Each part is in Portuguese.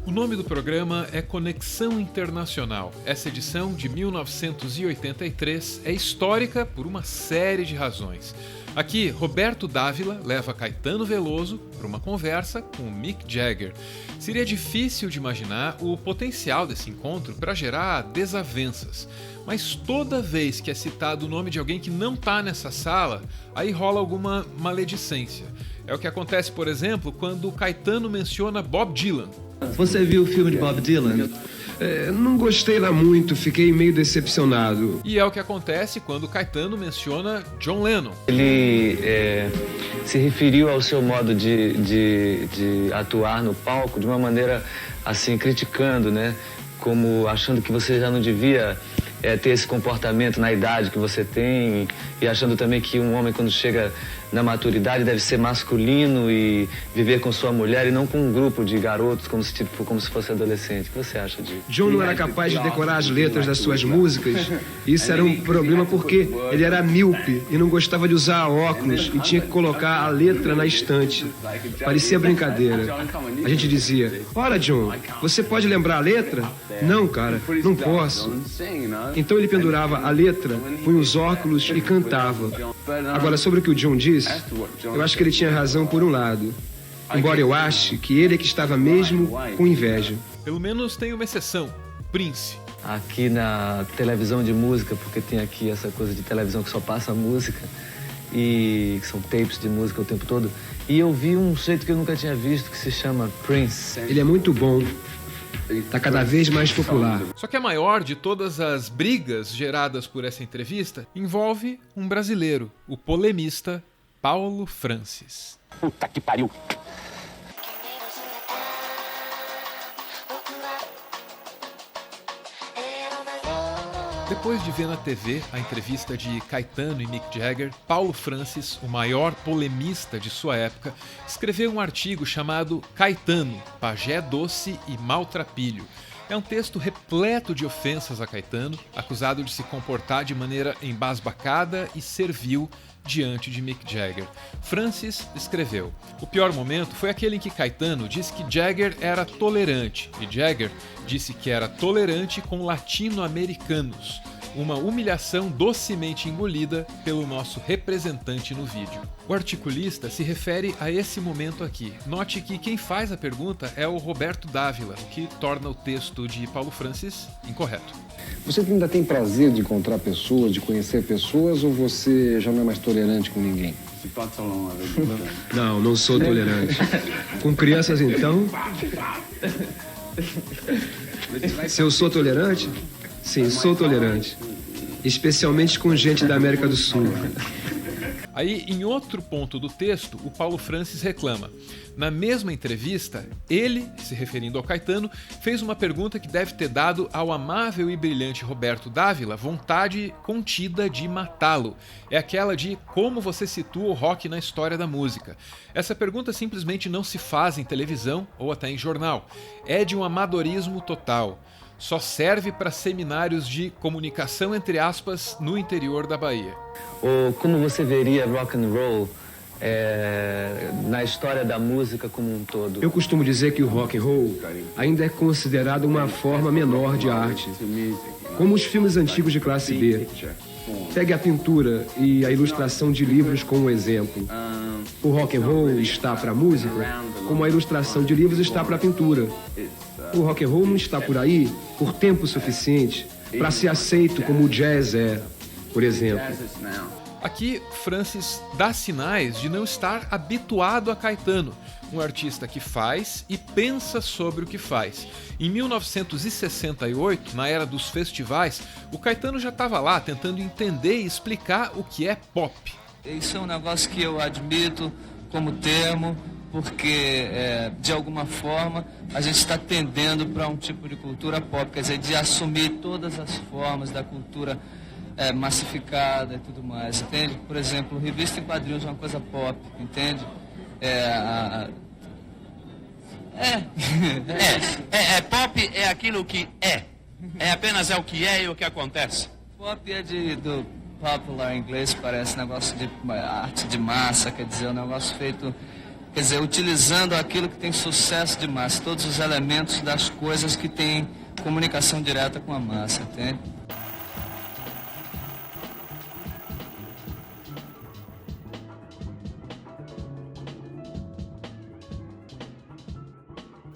O nome do programa é Conexão Internacional. Essa edição, de 1983, é histórica por uma série de razões. Aqui, Roberto Dávila leva Caetano Veloso para uma conversa com Mick Jagger. Seria difícil de imaginar o potencial desse encontro para gerar desavenças. Mas toda vez que é citado o nome de alguém que não está nessa sala, aí rola alguma maledicência. É o que acontece, por exemplo, quando Caetano menciona Bob Dylan. Você viu o filme de Bob Dylan? Não gostei lá muito, fiquei meio decepcionado. E é o que acontece quando Caetano menciona John Lennon. Ele se referiu ao seu modo de atuar no palco de uma maneira assim, criticando, né? Como achando que você já não devia ter esse comportamento na idade que você tem, e achando também que um homem, quando chega na maturidade, deve ser masculino e viver com sua mulher e não com um grupo de garotos como se fosse adolescente. O que você acha disso? John não era capaz de decorar as letras das suas músicas. Isso era um problema porque ele era míope e não gostava de usar óculos e tinha que colocar a letra na estante. Parecia brincadeira. A gente dizia: "Ora, John, você pode lembrar a letra?" "Não, cara, não posso." Então ele pendurava a letra, punha os óculos e cantava. Agora, sobre o que o John disse, eu acho que ele tinha razão por um lado. Embora eu ache que ele é que estava mesmo com inveja. Pelo menos tem uma exceção, Prince. Aqui na televisão de música, porque tem aqui essa coisa de televisão que só passa música, e que são tapes de música o tempo todo, e eu vi um jeito que eu nunca tinha visto, que se chama Prince. Ele é muito bom. Está cada vez mais popular. Só que a maior de todas as brigas geradas por essa entrevista envolve um brasileiro, o polemista Paulo Francis. Puta que pariu! Depois de ver na TV a entrevista de Caetano e Mick Jagger, Paulo Francis, o maior polemista de sua época, escreveu um artigo chamado Caetano, Pajé Doce e Maltrapilho. É um texto repleto de ofensas a Caetano, acusado de se comportar de maneira embasbacada e servil diante de Mick Jagger. Francis escreveu: "O pior momento foi aquele em que Caetano disse que Jagger era tolerante e Jagger disse que era tolerante com latino-americanos. Uma humilhação docemente engolida pelo nosso representante no vídeo." O articulista se refere a esse momento aqui. Note que quem faz a pergunta é o Roberto Dávila, o que torna o texto de Paulo Francis incorreto. Você ainda tem prazer de encontrar pessoas, de conhecer pessoas, ou você já não é mais tolerante com ninguém? Não sou tolerante. Com crianças, então? Se eu sou tolerante? Sim, sou tolerante. Especialmente com gente da América do Sul. Aí, em outro ponto do texto, o Paulo Francis reclama. Na mesma entrevista, ele, se referindo ao Caetano, fez uma pergunta que deve ter dado ao amável e brilhante Roberto Dávila vontade contida de matá-lo. É aquela de como você situa o rock na história da música. Essa pergunta simplesmente não se faz em televisão ou até em jornal. É de um amadorismo total. Só serve para seminários de comunicação, entre aspas, no interior da Bahia. Ou como você veria rock and roll na história da música como um todo? Eu costumo dizer que o rock and roll ainda é considerado uma forma menor de arte, como os filmes antigos de classe B. Pegue a pintura e a ilustração de livros como exemplo. O rock and roll está para a música, como a ilustração de livros está para a pintura. O rock and roll não está por aí por tempo suficiente para ser aceito como o jazz é, por exemplo. Aqui, Francis dá sinais de não estar habituado a Caetano, um artista que faz e pensa sobre o que faz. Em 1968, na era dos festivais, o Caetano já estava lá tentando entender e explicar o que é pop. Isso é um negócio que eu admito como termo, porque, de alguma forma, a gente está tendendo para um tipo de cultura pop, quer dizer, de assumir todas as formas da cultura massificada e tudo mais, entende? Por exemplo, revista em quadrinhos é uma coisa pop, entende? Pop é aquilo que é. É apenas o que é e o que acontece. Pop é do popular em inglês, parece negócio de arte de massa, quer dizer, um negócio feito, quer dizer, utilizando aquilo que tem sucesso de massa, todos os elementos das coisas que têm comunicação direta com a massa, entende?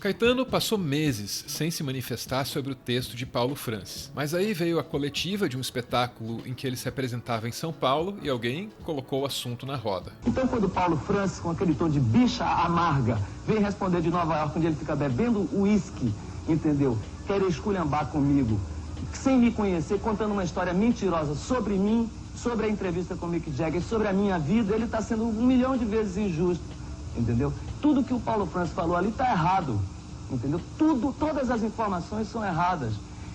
Caetano passou meses sem se manifestar sobre o texto de Paulo Francis, mas aí veio a coletiva de um espetáculo em que ele se apresentava em São Paulo e alguém colocou o assunto na roda. Então quando Paulo Francis, com aquele tom de bicha amarga, vem responder de Nova York, onde ele fica bebendo uísque, entendeu? Quer esculhambar comigo, sem me conhecer, contando uma história mentirosa sobre mim, sobre a entrevista com o Mick Jagger, sobre a minha vida, ele está sendo 1 milhão de vezes injusto, entendeu? Tudo que o Paulo Francis falou ali está errado, entendeu? Todas as informações são erradas.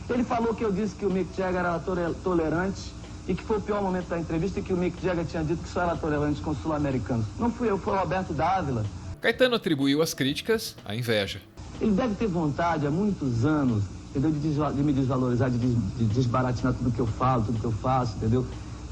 Ele falou que eu disse que o Mick Jagger era tolerante e que foi o pior momento da entrevista e que o Mick Jagger tinha dito que só era tolerante com os sul-americanos. Não fui eu, foi o Roberto Dávila. Caetano atribuiu as críticas à inveja. Ele deve ter vontade há muitos anos, entendeu? De me desvalorizar, de desbaratinar tudo que eu falo, tudo que eu faço, entendeu?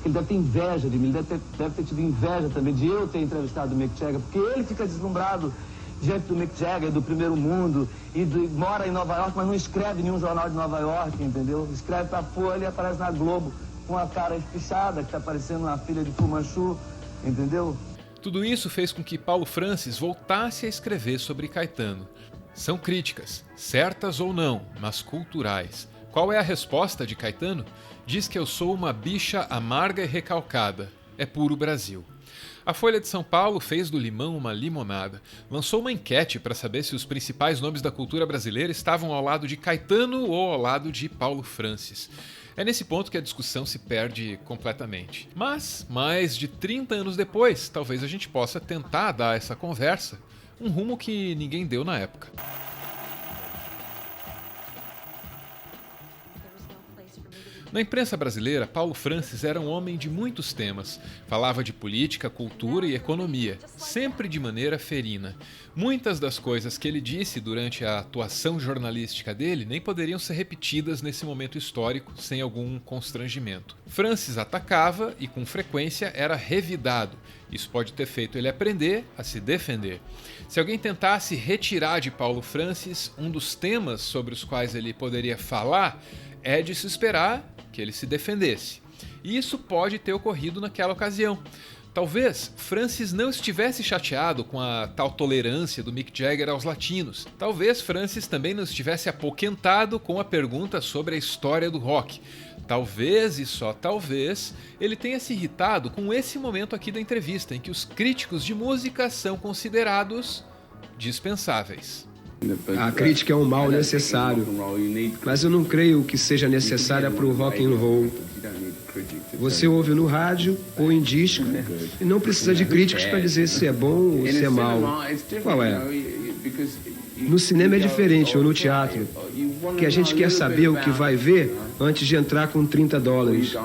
Ele deve ter inveja de mim, ele deve ter tido inveja também de eu ter entrevistado o Mick Jagger, porque ele fica deslumbrado diante do Mick Jagger, do primeiro mundo, e mora em Nova York, mas não escreve em nenhum jornal de Nova York, entendeu? Escreve pra Folha e aparece na Globo com a cara espichada, que tá parecendo uma filha de Fu Manchu, entendeu? Tudo isso fez com que Paulo Francis voltasse a escrever sobre Caetano. São críticas, certas ou não, mas culturais. Qual é a resposta de Caetano? Diz que eu sou uma bicha amarga e recalcada. É puro Brasil. A Folha de São Paulo fez do limão uma limonada. Lançou uma enquete para saber se os principais nomes da cultura brasileira estavam ao lado de Caetano ou ao lado de Paulo Francis. É nesse ponto que a discussão se perde completamente. Mas, mais de 30 anos depois, talvez a gente possa tentar dar a essa conversa um rumo que ninguém deu na época. Na imprensa brasileira, Paulo Francis era um homem de muitos temas. Falava de política, cultura e economia, sempre de maneira ferina. Muitas das coisas que ele disse durante a atuação jornalística dele nem poderiam ser repetidas nesse momento histórico sem algum constrangimento. Francis atacava e, com frequência, era revidado. Isso pode ter feito ele aprender a se defender. Se alguém tentasse retirar de Paulo Francis um dos temas sobre os quais ele poderia falar, é de se esperar que ele se defendesse. E isso pode ter ocorrido naquela ocasião. Talvez Francis não estivesse chateado com a tal tolerância do Mick Jagger aos latinos. Talvez Francis também não estivesse apoquentado com a pergunta sobre a história do rock. Talvez, e só talvez, ele tenha se irritado com esse momento aqui da entrevista, em que os críticos de música são considerados dispensáveis. A crítica é um mal necessário, mas eu não creio que seja necessária para o rock and roll. Você ouve no rádio ou em disco e não precisa de críticos para dizer se é bom ou se é mal. Qual é? No cinema é diferente, ou no teatro, que a gente quer saber o que vai ver antes de entrar com $30.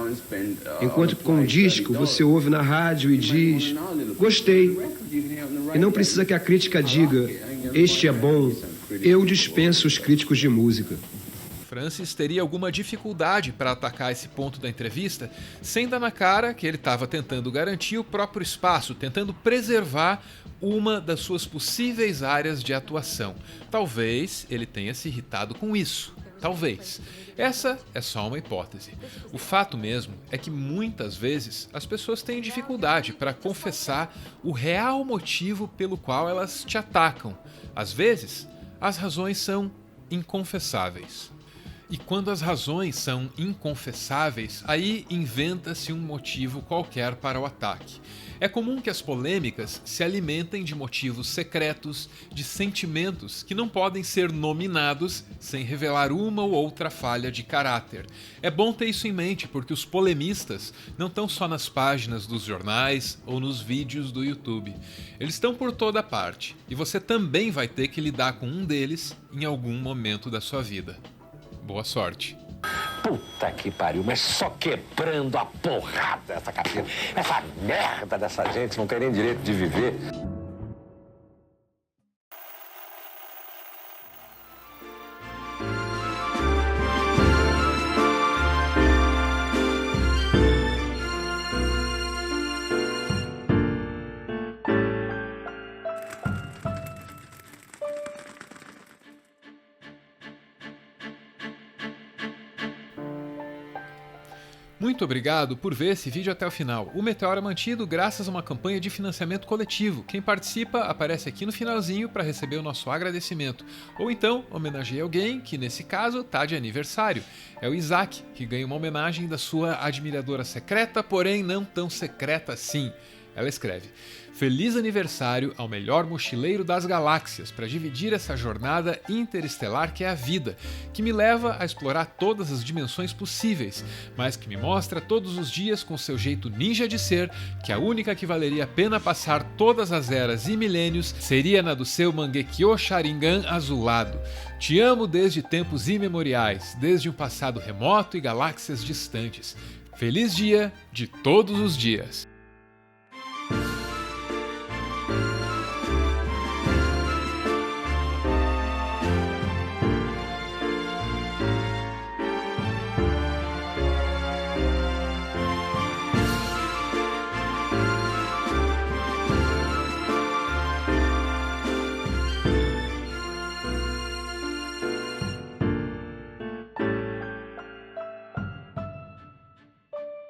Enquanto com um disco você ouve na rádio e diz, gostei. E não precisa que a crítica diga, este é bom. Eu dispenso os críticos de música. Francis teria alguma dificuldade para atacar esse ponto da entrevista, sem dar na cara que ele estava tentando garantir o próprio espaço, tentando preservar uma das suas possíveis áreas de atuação. Talvez ele tenha se irritado com isso. Talvez. Essa é só uma hipótese. O fato mesmo é que muitas vezes as pessoas têm dificuldade para confessar o real motivo pelo qual elas te atacam. Às vezes, as razões são inconfessáveis. E quando as razões são inconfessáveis, aí inventa-se um motivo qualquer para o ataque. É comum que as polêmicas se alimentem de motivos secretos, de sentimentos que não podem ser nominados sem revelar uma ou outra falha de caráter. É bom ter isso em mente, porque os polemistas não estão só nas páginas dos jornais ou nos vídeos do YouTube. Eles estão por toda parte, e você também vai ter que lidar com um deles em algum momento da sua vida. Boa sorte. Puta que pariu, mas só quebrando a porrada essa cabeça. Essa merda dessa gente não tem nem direito de viver. Muito obrigado por ver esse vídeo até o final. O Meteoro é mantido graças a uma campanha de financiamento coletivo. Quem participa aparece aqui no finalzinho para receber o nosso agradecimento. Ou então, homenageie alguém que, nesse caso, tá de aniversário. É o Isaac, que ganha uma homenagem da sua admiradora secreta, porém não tão secreta assim. Ela escreve: Feliz aniversário ao melhor mochileiro das galáxias para dividir essa jornada interestelar que é a vida, que me leva a explorar todas as dimensões possíveis, mas que me mostra todos os dias com seu jeito ninja de ser que a única que valeria a pena passar todas as eras e milênios seria na do seu Mangekyo Sharingan azulado. Te amo desde tempos imemoriais, desde um passado remoto e galáxias distantes. Feliz dia de todos os dias!